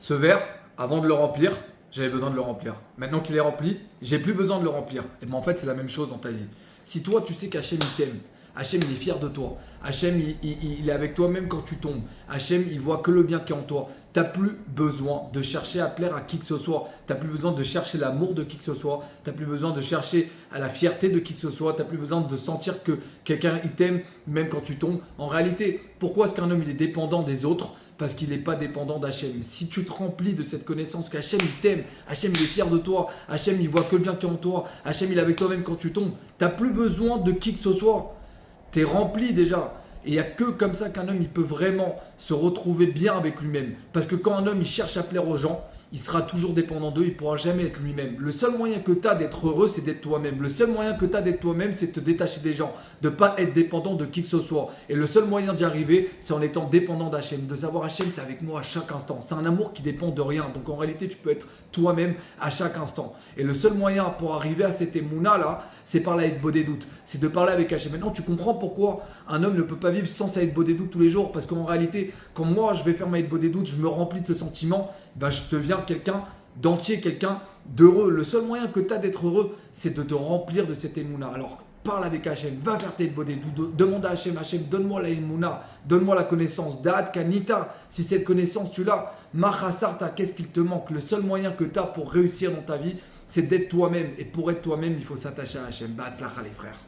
Ce verre, avant de le remplir, j'avais besoin de le remplir. Maintenant qu'il est rempli, j'ai plus besoin de le remplir. Et bien en fait, c'est la même chose dans ta vie. Si toi, tu sais qu'Hachem, il t'aime, Hachem, il est fier de toi, Hachem, il est avec toi même quand tu tombes, Hachem, il voit que le bien qui est en toi, tu n'as plus besoin de chercher à plaire à qui que ce soit, tu n'as plus besoin de chercher l'amour de qui que ce soit, tu n'as plus besoin de chercher à la fierté de qui que ce soit, tu n'as plus besoin de sentir que quelqu'un, il t'aime même quand tu tombes. En réalité, pourquoi est-ce qu'un homme, il est dépendant des autres? Parce qu'il n'est pas dépendant d'Hachem. Si tu te remplis de cette connaissance qu'Hachem il t'aime, Hachem il est fier de toi, Hachem il voit que le bien qui est en toi, Hachem il est avec toi même quand tu tombes, tu n'as plus besoin de qui que ce soit. Tu es rempli déjà. Et il n'y a que comme ça qu'un homme il peut vraiment se retrouver bien avec lui-même. Parce que quand un homme il cherche à plaire aux gens, il sera toujours dépendant d'eux, il ne pourra jamais être lui-même. Le seul moyen que tu as d'être heureux, c'est d'être toi-même. Le seul moyen que tu as d'être toi-même, c'est de te détacher des gens, de ne pas être dépendant de qui que ce soit. Et le seul moyen d'y arriver, c'est en étant dépendant d'Hachem, de savoir Hachem, tu es avec moi à chaque instant. C'est un amour qui dépend de rien. Donc en réalité, tu peux être toi-même à chaque instant. Et le seul moyen pour arriver à cette émouna là, c'est parler avec Bodé Doute. C'est de parler avec Hachem. Maintenant, tu comprends pourquoi un homme ne peut pas vivre sans Saïd Bodé Doute tous les jours. Parce qu'en réalité, quand moi je vais faire Saïd Bodé Doute, je me remplis de ce sentiment, ben, je deviens quelqu'un d'entier, quelqu'un d'heureux. Le seul moyen que tu as d'être heureux, c'est de te remplir de cette émouna. Alors, parle avec Hachem, va faire tes bodés, demande à Hachem, Hachem, donne-moi la émouna, donne-moi la connaissance. Da'at kanita, si cette connaissance tu l'as, machasarta, qu'est-ce qu'il te manque? Le seul moyen que tu as pour réussir dans ta vie, c'est d'être toi-même. Et pour être toi-même, il faut s'attacher à Hachem. Ba'atzlacha les frères.